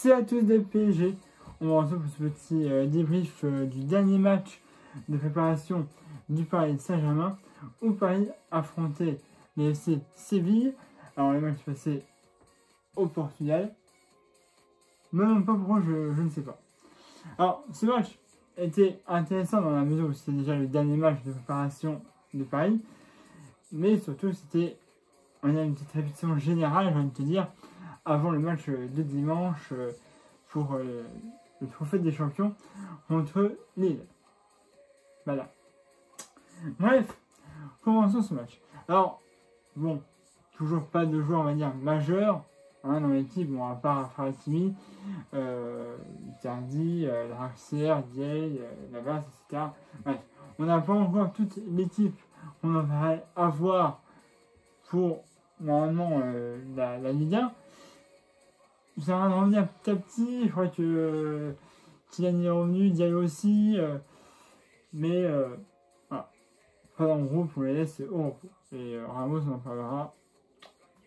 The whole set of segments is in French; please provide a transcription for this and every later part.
c'est à tous des PSG. On va retrouver pour ce petit débrief du dernier match de préparation du Paris Saint-Germain où Paris affrontait les FC Séville. Alors le match s'est passé au Portugal. Même pas pourquoi, je ne sais pas. Alors ce match était intéressant dans la mesure où c'était déjà le dernier match de préparation de Paris. Mais surtout c'était, on a une petite répétition générale, j'ai envie de te dire, avant le match de dimanche pour le trophée des champions contre Lille. Voilà. Bref, commençons ce match. Alors, bon, toujours pas de joueurs, on va dire, majeurs dans l'équipe, bon, à part Hakimi, Icardi, Draxler, Dieye, Navas, etc. Bref, on n'a pas encore toute l'équipe qu'on devrait avoir pour, normalement, la Ligue 1. Ça va revenir petit à petit, je crois que Kylian est revenu, Diallo aussi, mais voilà. Pas en groupe, on les laisse au repos. Et Ramos, on en parlera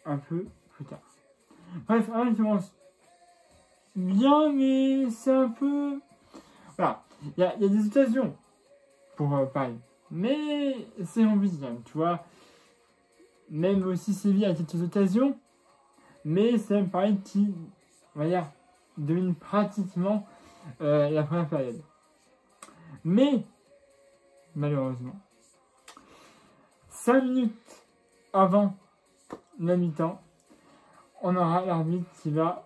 un peu plus tard. Bref, un match qui commence bien, mais c'est un peu... Voilà, il y a des occasions pour Paris, mais c'est compliqué quand même, tu vois. Même aussi Séville a quelques occasions, mais c'est même Paris qui, on va dire, domine pratiquement la première période. Mais, malheureusement, 5 minutes avant la mi-temps, on aura l'arbitre qui va...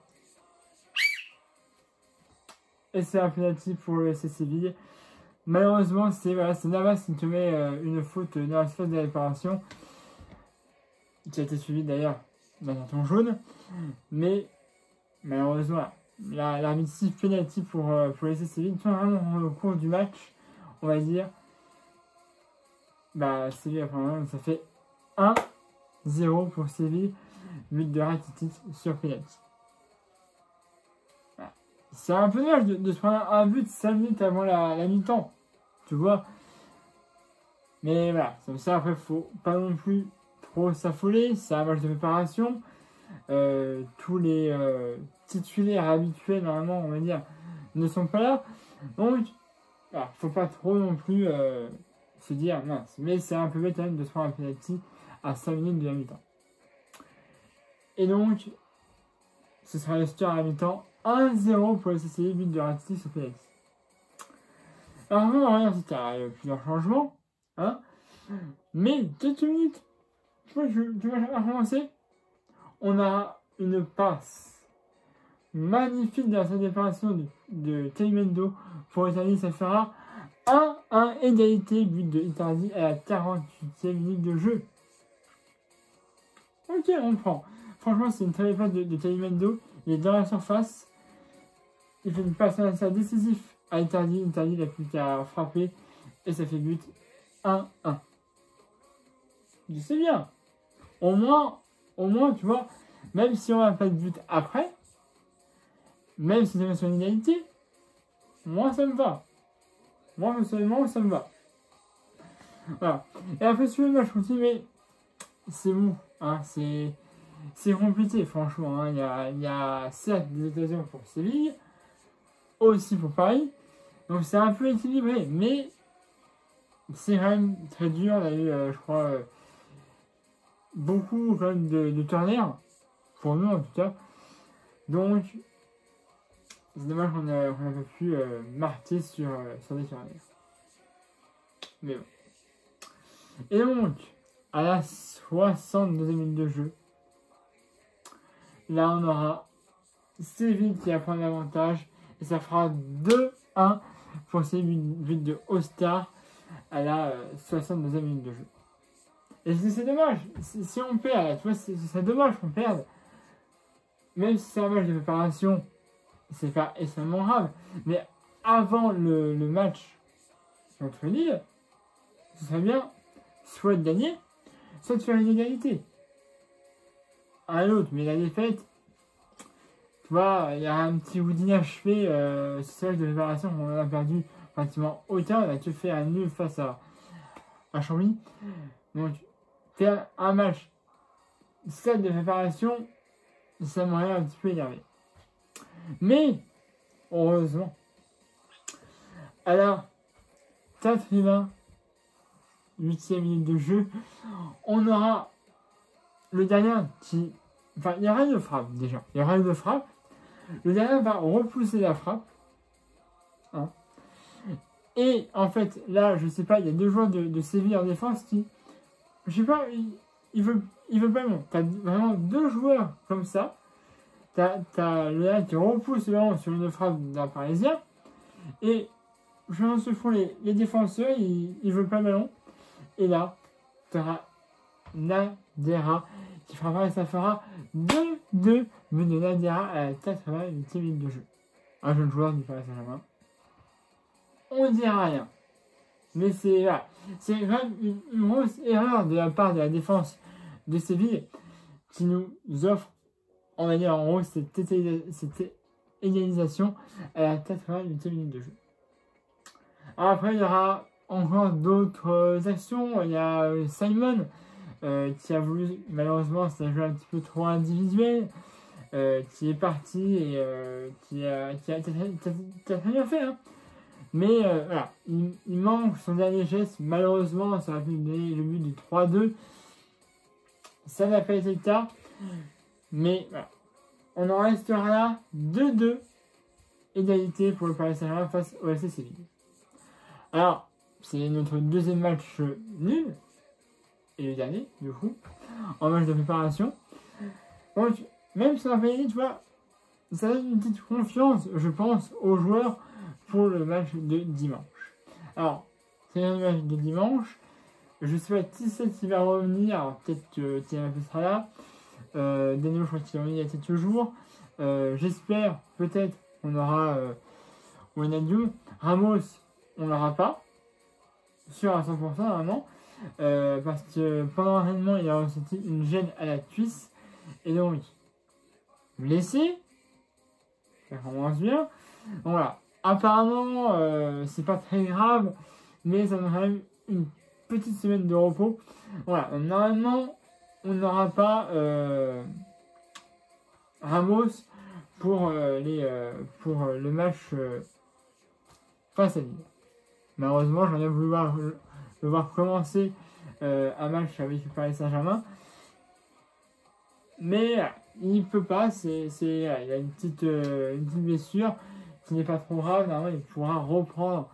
Et c'est un penalty pour le FC Séville. Malheureusement, c'est Navas qui te met une faute dans la phase de réparation, qui a été suivie d'ailleurs d'un carton jaune. Mais, malheureusement, l'arbitre siffle penalty pour le FC Séville. Vraiment, au cours du match, on va dire, Séville, ça fait 1-0 pour Séville, but de Rakitic sur penalty. Voilà. C'est un peu dommage de se prendre un but 5 minutes avant la mi-temps, tu vois. Mais voilà, comme ça, après, faut pas non plus trop s'affoler, c'est un match de préparation. Tous les titulaires habituels, normalement, on va dire, ne sont pas là. Donc, voilà, faut pas trop non plus se dire mince. Mais c'est un peu bête quand même de se prendre un penalty à 5 minutes de la mi-temps. Et donc, ce sera le score à la mi-temps 1-0 pour le CCI, but de Rakitic sur penalty. Alors, on va regarder qu'il y a plusieurs changements. Hein, mais quelques minutes, tu vois, commencer. On a une passe magnifique de la séparation de Calimendo pour Italie, ça fera 1-1 égalité, but de Icardi à la 48e minute de jeu. Ok, on prend. Franchement, c'est une très belle passe de Calimendo. Il est dans la surface. Il fait une passe décisive à Icardi. Icardi n'a plus qu'à frapper et ça fait but 1-1. C'est bien. Au moins, tu vois, même si on n'a pas de but après, même si c'est sur une égalité, moi ça me va. Moi personnellement, ça me va. Voilà. Et après, sur le match continue, mais c'est bon. Hein, c'est compliqué, franchement. Hein. Il y a certes des occasions pour Séville, aussi pour Paris. Donc c'est un peu équilibré, mais c'est quand même très dur. On a eu, je crois, beaucoup quand même de turniers, pour nous en tout cas. Donc, c'est dommage qu'on n'a pas pu marquer sur des turniers. Mais bon. Et donc, à la 62e minute de jeu, là on aura Séville qui va prendre l'avantage et ça fera 2-1 pour Séville, but de Oscar à la 62e minute de jeu. Et c'est dommage, si on perd, tu vois, c'est dommage qu'on perde. Même si c'est un match de préparation, c'est pas extrêmement grave. Mais avant le match contre Lille, ce serait bien soit de gagner, soit de faire une égalité. À l'autre, mais la défaite, tu vois, il y a un petit goût d'inachevé, c'est match de préparation qu'on en a perdu pratiquement autant. On a que fait un nul face à Chambly. Donc, faire un match stade de préparation, ça m'aurait un petit peu énervé. Mais, heureusement, à la 88e minute de jeu, on aura le gardien qui... Enfin, il y aura une frappe déjà. Il y aura une frappe. Le gardien va repousser la frappe. Hein. Et en fait, là, je sais pas, il y a deux joueurs de Séville en défense qui... Je sais pas, il veut pas... Bon, t'as vraiment deux joueurs comme ça. T'as le gars qui repousse le ballon sur une frappe d'un Parisien. Et je pense que font les défenseurs, ils veulent pas le ballon. Et là, tu auras Nadera qui fera et ça fera 2-2 but de Nadera à la 88e minute de jeu. Un jeune joueur du Paris Saint-Germain. On ne dira rien. Mais c'est là. C'est vraiment une grosse erreur de la part de la défense de Séville qui nous offre, on va dire en gros, cette égalisation à la 88e minute de jeu. Alors après, il y aura encore d'autres actions. Il y a Simon qui a voulu, malheureusement, ça joue un petit peu trop individuel, qui est parti et qui a très bien fait. Hein. Mais voilà, il manque son dernier geste. Malheureusement, ça aurait pu donner le but du 3-2. Ça n'a pas été le cas. Mais voilà, on en restera là 2-2. Égalité pour le Paris Saint-Germain face au FC Séville. Alors, c'est notre deuxième match nul. Et le dernier, du coup, en match de préparation. Donc, même si on n'a pas gagné, tu vois, ça donne une petite confiance, je pense, aux joueurs pour le match de dimanche. Alors, c'est un match de dimanche. Je ne sais pas qui va revenir. Alors, peut-être que Thierry sera là. Daniel, je crois qu'il est revenu il y a quelques jours. J'espère, peut-être, qu'on aura Wijnaldum. Ramos, on l'aura pas. Sûr à 100%, vraiment. Parce que pendant l'entraînement, il a ressenti une gêne à la cuisse. Et donc, blessé. Ça commence bien. Donc voilà. Apparemment, c'est pas très grave. Mais ça donne quand même une petite semaine de repos. Voilà. Donc, normalement, on n'aura pas Ramos pour le match face à Lille. Malheureusement, j'en ai voulu le voir commencer un match avec le Paris Saint-Germain. Mais il ne peut pas, il a une petite blessure qui n'est pas trop grave. Normalement, il pourra reprendre,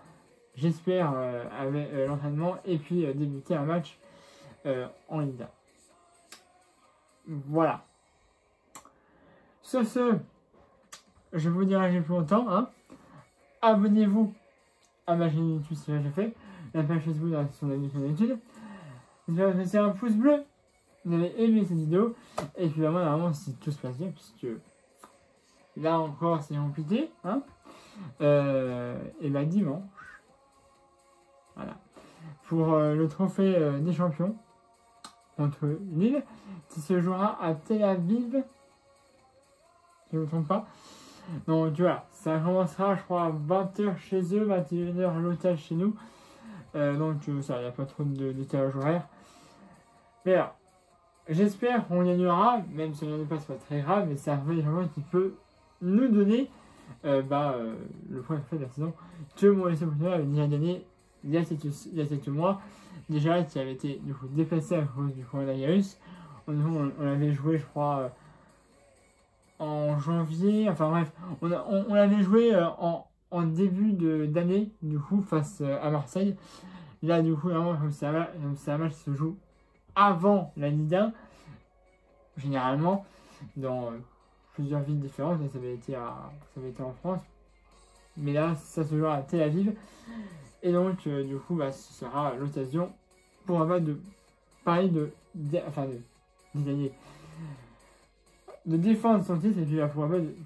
j'espère, avec l'entraînement et puis débuter un match en Ligue 1. Voilà. Sur ce, je vous dirai plus longtemps. Hein. Abonnez-vous à ma chaîne YouTube si j'ai fait. La page Facebook dans la section d'habitude. J'espère que vous laissez un pouce bleu. Vous avez aimé cette vidéo. Et puis normalement, si tout se passe bien, puisque là encore c'est compliqué. Hein. Et bah dimanche. Voilà. Pour le trophée des champions contre Lille, qui se jouera à Tel Aviv. Si je ne me trompe pas. Donc voilà, ça commencera je crois à 20h chez eux, 21h l'hôtel chez nous. Donc ça, il n'y a pas trop de décalage horaire. Mais alors, j'espère qu'on gagnera, même si on ne passe pas très grave, mais c'est un vrai champion qui peut nous donner le premier fait de la saison que Mauricio Pochettino avait déjà gagné il y a quelques mois. Déjà qui avait été du coup déplacé à cause du coronavirus. On avait joué je crois en janvier, enfin bref, on l'avait joué en début d'année, du coup, face à Marseille. Là, du coup, vraiment, c'est un match qui se joue avant la Ligue 1, généralement, dans plusieurs villes différentes. Là, ça avait été en France. Mais là, ça se jouera à Tel Aviv. Et donc, du coup, ce sera l'occasion pour un match de Paris de gagner. De défendre son titre et puis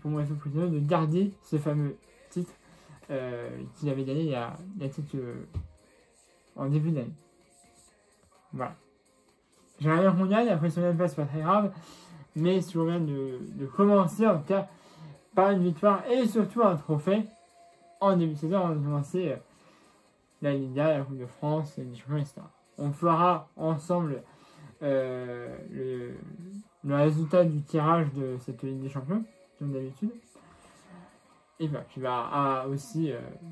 pour Mauricio Pochettino de garder ce fameux titre qu'il avait gagné il y a en début d'année. Voilà. J'aimerais bien qu'on gagne, après si on gagne pas c'est pas très grave, mais si on vient de commencer en tout cas par une victoire et surtout un trophée en début de saison, on va commencer la Ligue 1, la Coupe de France, les champions, etc. On fera ensemble le résultat du tirage de cette Ligue des Champions, comme d'habitude. Et bah, puis bah, aussi,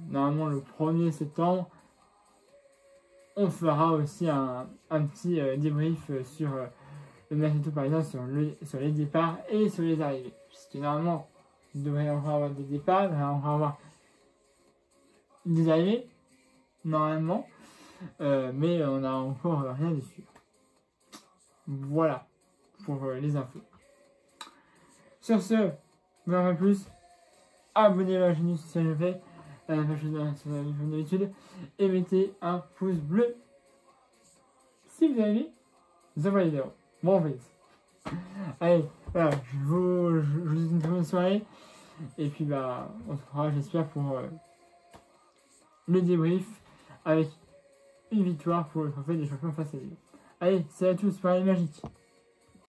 normalement le 1er septembre, on fera aussi un petit débrief sur le mercato parisien, sur les départs et sur les arrivées. Puisque normalement, il devrait encore avoir des départs, il devrait encore avoir des arrivées, normalement, mais on n'a encore rien dessus. Voilà pour les infos. Sur ce, vous en faites plus, abonnez-vous à la chaîne si c'est déjà fait, à la page comme d'habitude, et mettez un pouce bleu si vous avez aimé. Vous envoyez des bon fait. Allez, voilà, je vous souhaite une très bonne soirée, et puis bah, on se fera, j'espère, pour le débrief avec une victoire pour le trophée des champions face à Lille. Allez, c'est à tous, soirée magique.